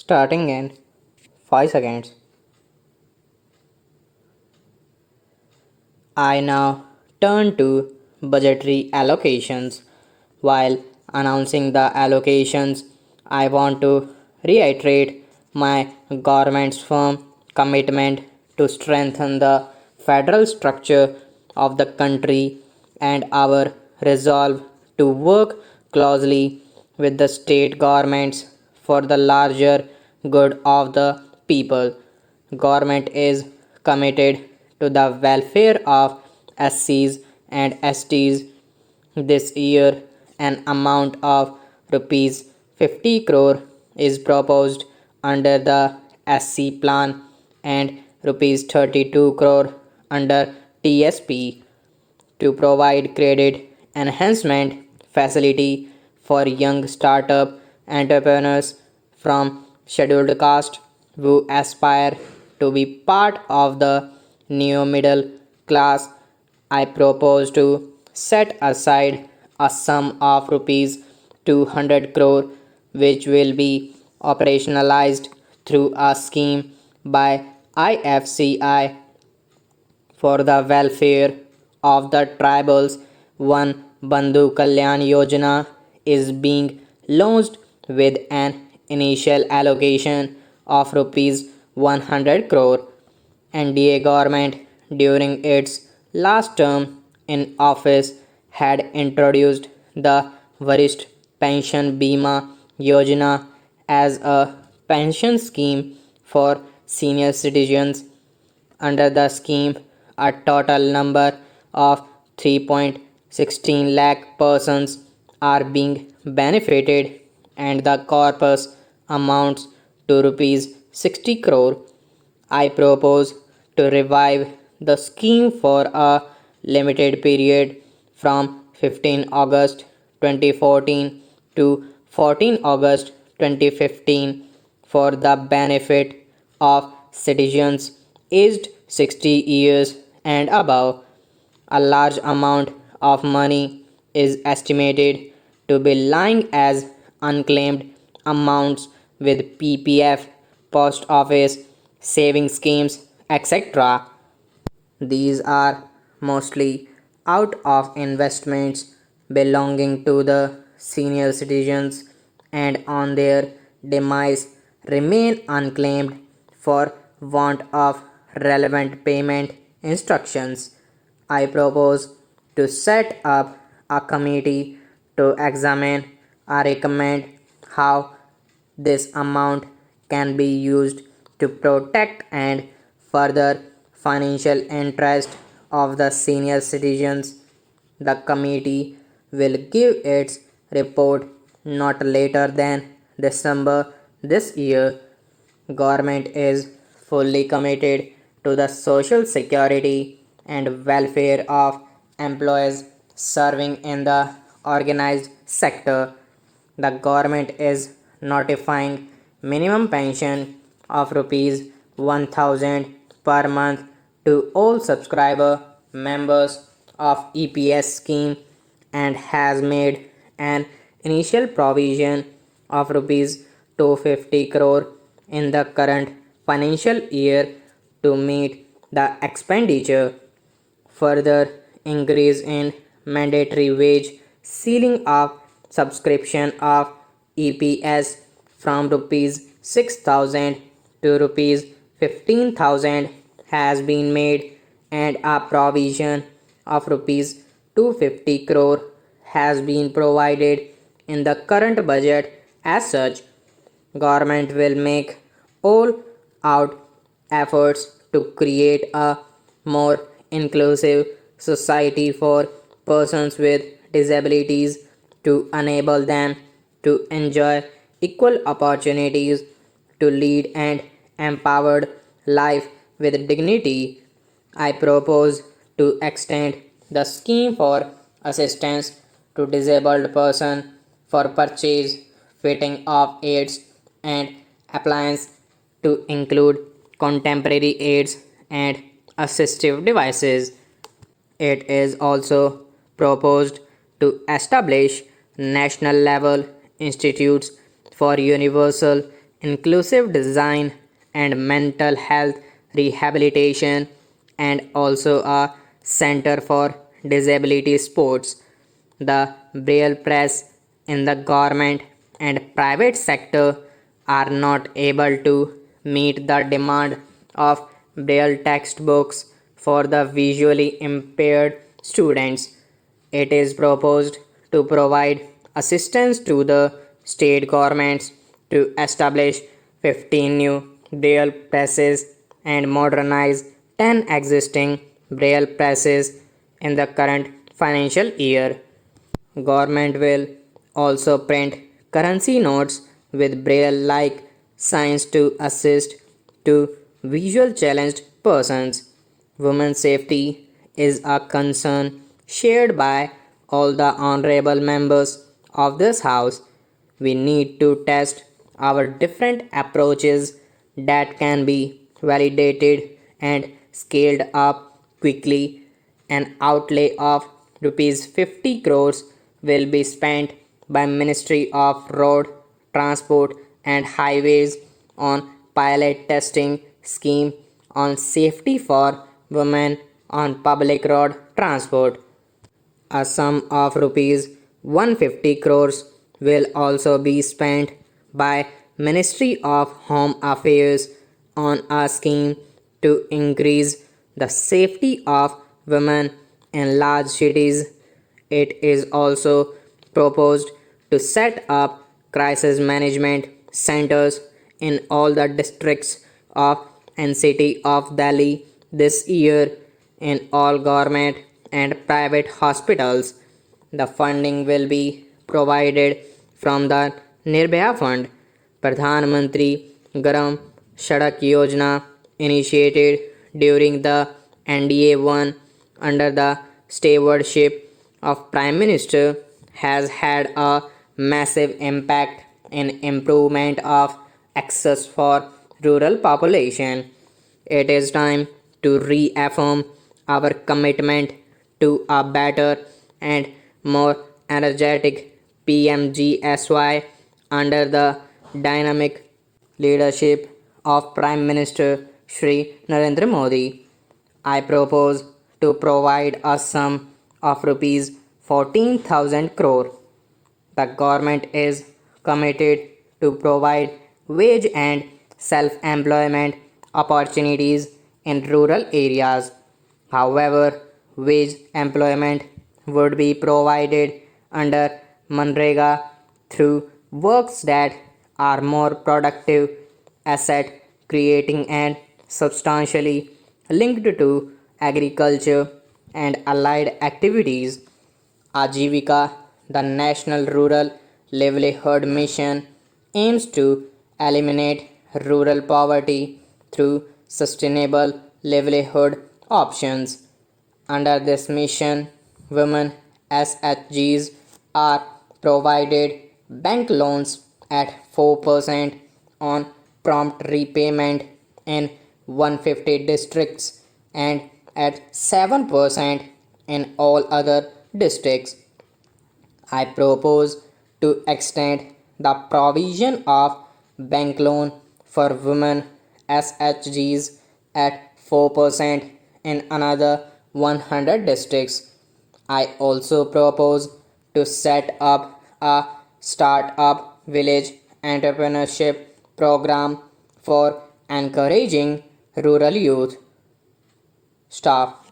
Starting in 5 seconds. I now turn to budgetary allocations. While announcing the allocations, I want to reiterate my government's firm commitment to strengthen the federal structure of the country and our resolve to work closely with the state governments for the larger good of the people. Government is committed to the welfare of SCs and STs. This year, an amount of rupees 50 crore is proposed under the SC plan and rupees 32 crore under TSP to provide credit enhancement facility for young startup entrepreneurs from scheduled caste who aspire to be part of the new middle class. I propose to set aside a sum of rupees 200 crore which will be operationalized through a scheme by IFCI for the welfare of the tribals. One Bandhu Kalyan Yojana is being launched with an initial allocation of rupees 100 crore. NDA government during its last term in office had introduced the Varisht Pension Bima Yojana as a pension scheme for senior citizens. Under the scheme, a total number of 3.16 lakh persons are being benefited and the corpus amounts to rupees 60 crore. I propose to revive the scheme for a limited period from 15 August 2014 to 14 August 2015 for the benefit of citizens aged 60 years and above. A large amount of money is estimated to be lying as unclaimed amounts with PPF, post office, saving schemes, etc. These are mostly out of investments belonging to the senior citizens and on their demise remain unclaimed for want of relevant payment instructions. I propose to set up a committee to examine or recommend how this amount can be used to protect and further financial interest of the senior citizens. The committee will give its report not later than December this year. Government is fully committed to the social security and welfare of employees serving in the organized sector. The government is notifying minimum pension of rupees 1000 per month to all subscriber members of EPS scheme and has made an initial provision of rupees 250 crore in the current financial year to meet the expenditure. Further increase in mandatory wage ceiling of subscription of EPS from rupees 6000 to rupees 15,000 has been made and a provision of rupees 250 crore has been provided in the current budget. As such, government will make all out efforts to create a more inclusive society for persons with disabilities to enable them to enjoy equal opportunities to lead an empowered life with dignity. I propose to extend the scheme for assistance to disabled person for purchase, fitting of aids and appliance to include contemporary aids and assistive devices. It is also proposed to establish national level institutes for universal inclusive design and mental health rehabilitation, and also a center for disability sports. The Braille press in the government and private sector are not able to meet the demand of Braille textbooks for the visually impaired students. It is proposed to provide assistance to the state governments to establish 15 new Braille presses and modernize 10 existing Braille presses in the current financial year. Government will also print currency notes with Braille-like signs to assist to visual challenged persons. Women's safety is a concern shared by all the honorable members of this house. We need to test our different approaches that can be validated and scaled up quickly. An outlay of rupees 50 crores will be spent by Ministry of Road Transport and Highways on pilot testing scheme on safety for women on public road transport. A sum of rupees 150 crores will also be spent by Ministry of Home Affairs on a scheme to increase the safety of women in large cities. It is also proposed to set up crisis management centers in all the districts of and city of Delhi this year in all government and private hospitals. The funding will be provided from the Nirbhaya Fund. Pradhan Mantri Garam Sadak Yojana, initiated during the NDA-1 under the stewardship of Prime Minister, has had a massive impact in improvement of access for rural population. It is time to reaffirm our commitment to a better and more energetic PMGSY under the dynamic leadership of Prime Minister Shri Narendra Modi. I propose to provide a sum of rupees 14,000 crore. The government is committed to provide wage and self-employment opportunities in rural areas. However, wage employment would be provided under Manrega through works that are more productive, asset creating, and substantially linked to agriculture and allied activities. Ajivika, the National Rural Livelihood Mission, aims to eliminate rural poverty through sustainable livelihood options. Under this mission, women SHGs are provided bank loans at 4% on prompt repayment in 150 districts and at 7% in all other districts. I propose to extend the provision of bank loan for women SHGs at 4% in another 100 districts. I also propose to set up a start-up village entrepreneurship program for encouraging rural youth. Staff.